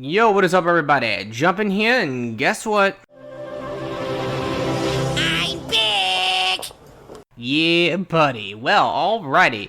Yo, what is up everybody? Jumpin here, and guess what? I'm big! Yeah, buddy. Well, alrighty.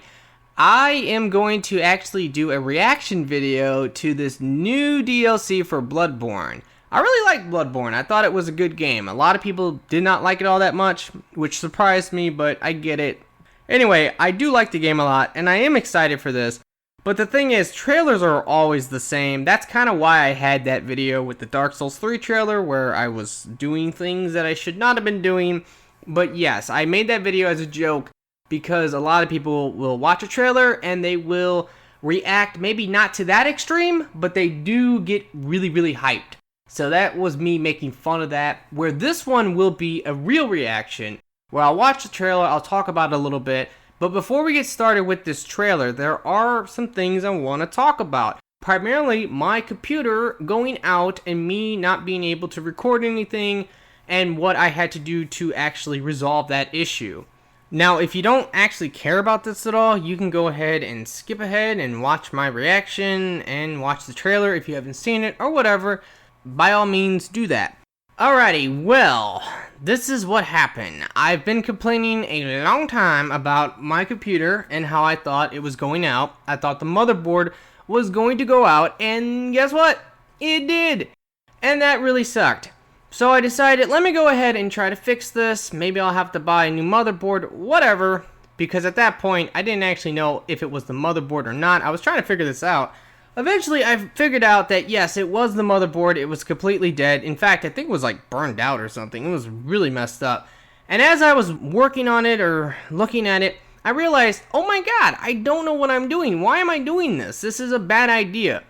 I am going to actually do a reaction video to this new DLC for Bloodborne. I really like Bloodborne. I thought it was a good game. A lot of people did not like it all that much, which surprised me, but I get it. Anyway, I do like the game a lot, and I am excited for this. But the thing is, trailers are always the same. That's kind of why I had that video with the Dark Souls 3 trailer where I was doing things that I should not have been doing. But yes, I made that video as a joke because a lot of people will watch a trailer and they will react, maybe not to that extreme, but they do get really hyped. So that was me making fun of that, where this one will be a real reaction, where I'll watch the trailer, I'll talk about it a little bit. But before we get started with this trailer, there are some things I want to talk about. Primarily, my computer going out and me not being able to record anything and what I had to do to actually resolve that issue. Now, if you don't actually care about this at all, you can go ahead and skip ahead and watch my reaction and watch the trailer if you haven't seen it or whatever. By all means, do that. Alrighty, well, this is what happened. I've been complaining a long time about my computer and how I thought it was going out. I thought the motherboard was going to go out, and guess what? It did! And that really sucked. So I decided, let me go ahead and try to fix this. Maybe I'll have to buy a new motherboard, whatever. Because at that point, I didn't actually know if it was the motherboard or not. I was trying to figure this out. Eventually, I figured out that yes, it was the motherboard. It was completely dead. In fact, I think it was like burned out or something. It was really messed up. And as I was working on it or looking at it, I realized, oh my god, I don't know what I'm doing. Why am I doing this? This is a bad idea.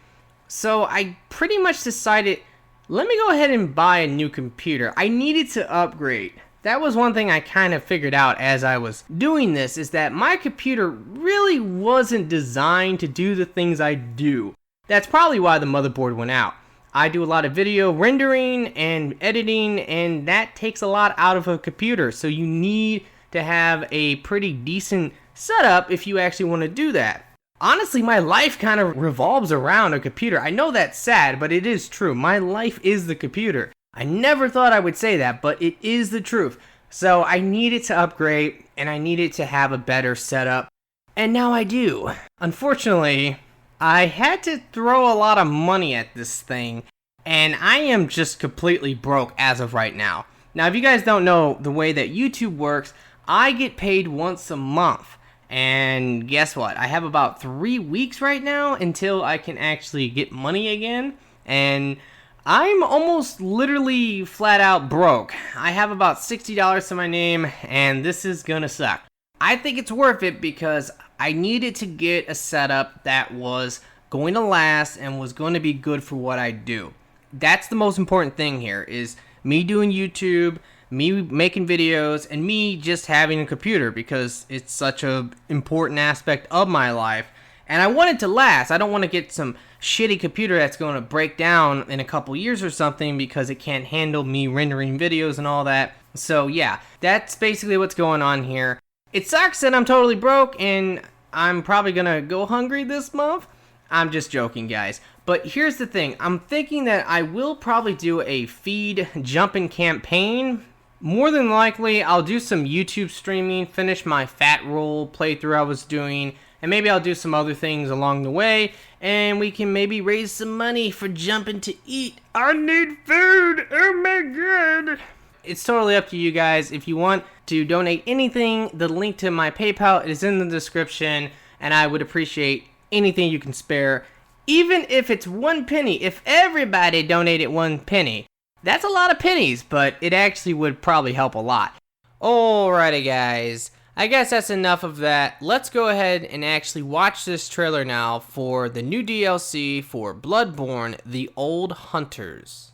So I pretty much decided, let me go ahead and buy a new computer. I needed to upgrade. That was one thing I kind of figured out as I was doing this, is that my computer really wasn't designed to do the things I do. That's probably why the motherboard went out. I do a lot of video rendering and editing, and that takes a lot out of a computer, so you need to have a pretty decent setup if you actually want to do that. Honestly, my life kind of revolves around a computer. I know that's sad, but it is true. My life is the computer. I never thought I would say that, but it is the truth. So I needed to upgrade, and I needed to have a better setup, and now I do. Unfortunately, I had to throw a lot of money at this thing, and I am just completely broke as of right now. Now, if you guys don't know the way that YouTube works, I get paid once a month. And guess what? I have about 3 weeks right now until I can actually get money again. And I'm almost literally flat out broke. I have about $60 to my name, and this is gonna suck. I think it's worth it because I needed to get a setup that was going to last and was going to be good for what I do. That's the most important thing here, is me doing YouTube, me making videos, and me just having a computer, because it's such an important aspect of my life. And I want it to last. I don't want to get some shitty computer that's going to break down in a couple years or something because it can't handle me rendering videos and all that. So yeah, that's basically what's going on here. It sucks that I'm totally broke and I'm probably going to go hungry this month. I'm just joking, guys. But here's the thing. I'm thinking that I will probably do a feed Jumpin campaign. More than likely, I'll do some YouTube streaming, finish my Fat Roll playthrough I was doing, and maybe I'll do some other things along the way, and we can maybe raise some money for Jumpin to eat. I need food! Oh my god! It's totally up to you guys. If you want to donate anything, the link to my PayPal is in the description, and I would appreciate anything you can spare, even if it's 1 penny. If everybody donated 1 penny, that's a lot of pennies, but it actually would probably help a lot. Alrighty guys, I guess that's enough of that. Let's go ahead and actually watch this trailer now for the new DLC for Bloodborne: The Old Hunters.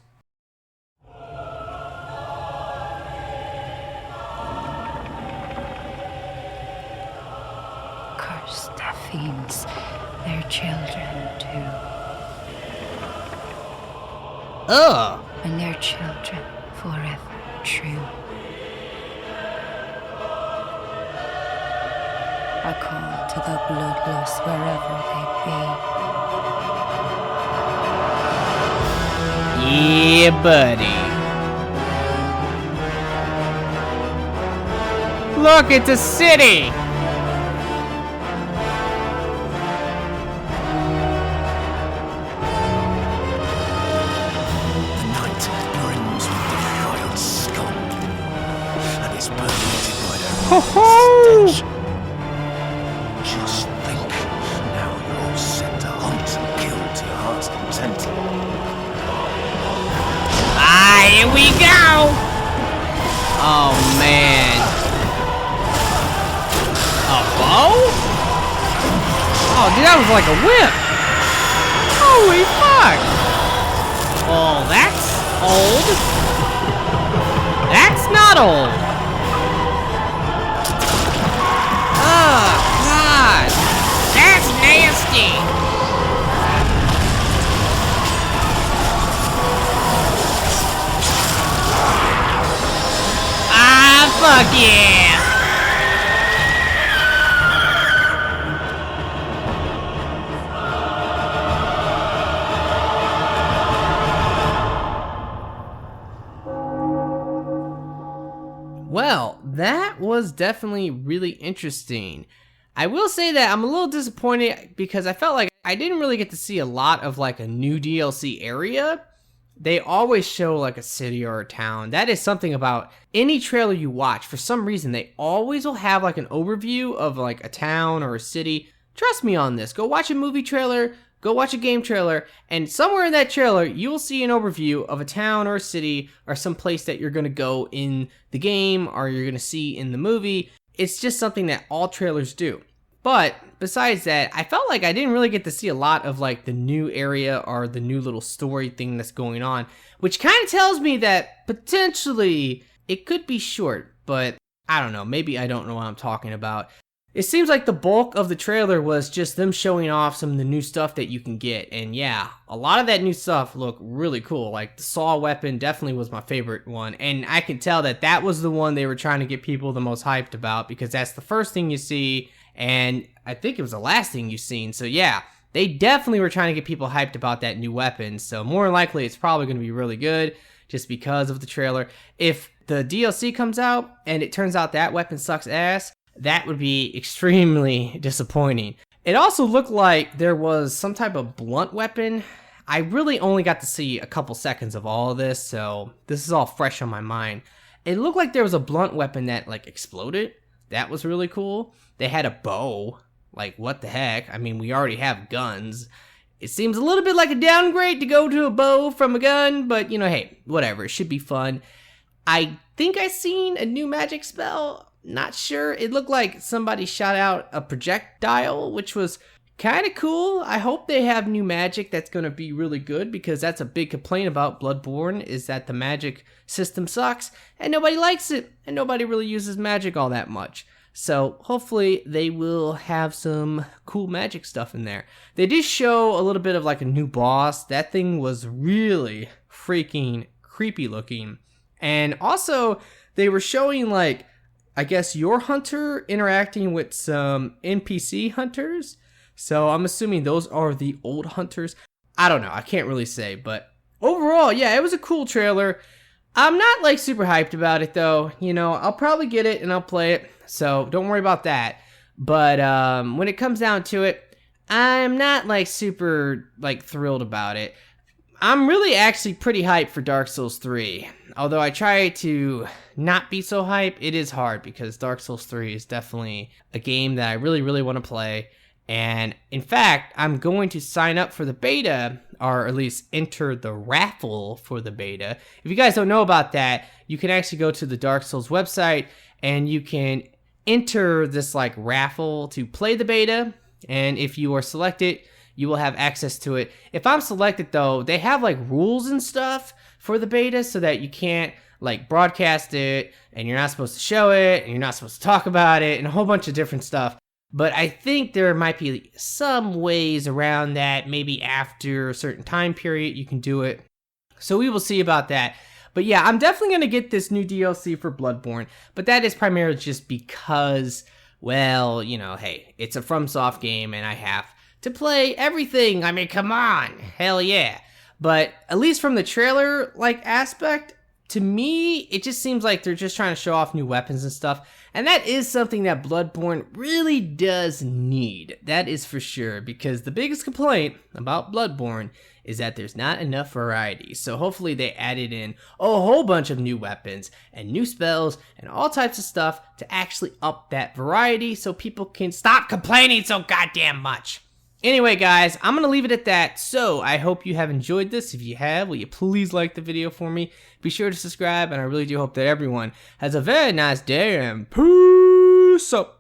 Curse the fiends, their children too. Ugh! And their children forever true. I call to the bloodlust wherever they be. Yeah, buddy. Look, it's a city! The night brims with defiled scum, and is permeated by their Ho-ho! stench. Just think, now you're all set to hunt and kill to your heart's content. Ah, here we go! Oh, man. A bow? Oh, dude, that was like a whip. Holy fuck! Oh, that's old. That's not old. Oh, God. That's nasty. Ah, fuck yeah. Well, that was definitely really interesting. I will say that I'm a little disappointed because I felt like I didn't really get to see a lot of like a new DLC area. They always show like a city or a town. That is something about any trailer you watch. For some reason, they always will have like an overview of like a town or a city. Trust me on this. Go watch a movie trailer, go watch a game trailer, and somewhere in that trailer, you will see an overview of a town or a city or some place that you're going to go in the game or you're going to see in the movie. It's just something that all trailers do. But besides that, I felt like I didn't really get to see a lot of like the new area or the new little story thing that's going on, which kind of tells me that potentially it could be short, but I don't know. Maybe I don't know what I'm talking about. It seems like the bulk of the trailer was just them showing off some of the new stuff that you can get. And yeah, a lot of that new stuff looked really cool. Like the saw weapon definitely was my favorite one. And I can tell that that was the one they were trying to get people the most hyped about because that's the first thing you see. And I think it was the last thing you've seen. So yeah, they definitely were trying to get people hyped about that new weapon. So more than likely, it's probably going to be really good just because of the trailer. If the DLC comes out and it turns out that weapon sucks ass, that would be extremely disappointing. It also looked like there was some type of blunt weapon. I really only got to see a couple seconds of all of this, so this is all fresh on my mind. It looked like there was a blunt weapon that like exploded. That was really cool. They had a bow. Like, what the heck? I mean, we already have guns. It seems a little bit like a downgrade to go to a bow from a gun, but you know, hey, whatever. It should be fun. I think I seen a new magic spell. Not sure. It looked like somebody shot out a projectile, which was kind of cool. I hope they have new magic that's going to be really good because that's a big complaint about Bloodborne is that the magic system sucks and nobody likes it and nobody really uses magic all that much. So hopefully they will have some cool magic stuff in there. They did show a little bit of like a new boss. That thing was really freaking creepy looking. And also they were showing like, I guess your hunter interacting with some NPC hunters. So I'm assuming those are the old hunters. I don't know. I can't really say. But overall, yeah, it was a cool trailer. I'm not like super hyped about it though. You know, I'll probably get it and I'll play it. So don't worry about that. But when it comes down to it, I'm not like super like thrilled about it. I'm really actually pretty hyped for Dark Souls 3. Although I try to not be so hyped, it is hard because Dark Souls 3 is definitely a game that I really, really want to play. And in fact, I'm going to sign up for the beta, or at least enter the raffle for the beta. If you guys don't know about that, you can actually go to the Dark Souls website and you can enter this like raffle to play the beta. And if you are selected, you will have access to it. If I'm selected though, they have like rules and stuff for the beta so that you can't like broadcast it and you're not supposed to show it and you're not supposed to talk about it and a whole bunch of different stuff. But I think there might be some ways around that. Maybe after a certain time period you can do it. So we will see about that. But yeah, I'm definitely going to get this new DLC for Bloodborne. But that is primarily just because, well, you know, hey, it's a FromSoft game and I have to play everything. I mean, come on. Hell yeah. But at least from the trailer like aspect, to me, it just seems like they're just trying to show off new weapons and stuff. And that is something that Bloodborne really does need. That is for sure, because the biggest complaint about Bloodborne is that there's not enough variety. So hopefully they added in a whole bunch of new weapons and new spells and all types of stuff to actually up that variety so people can stop complaining so goddamn much. Anyway, guys, I'm going to leave it at that. So I hope you have enjoyed this. If you have, will you please like the video for me? Be sure to subscribe, and I really do hope that everyone has a very nice day, and peace out.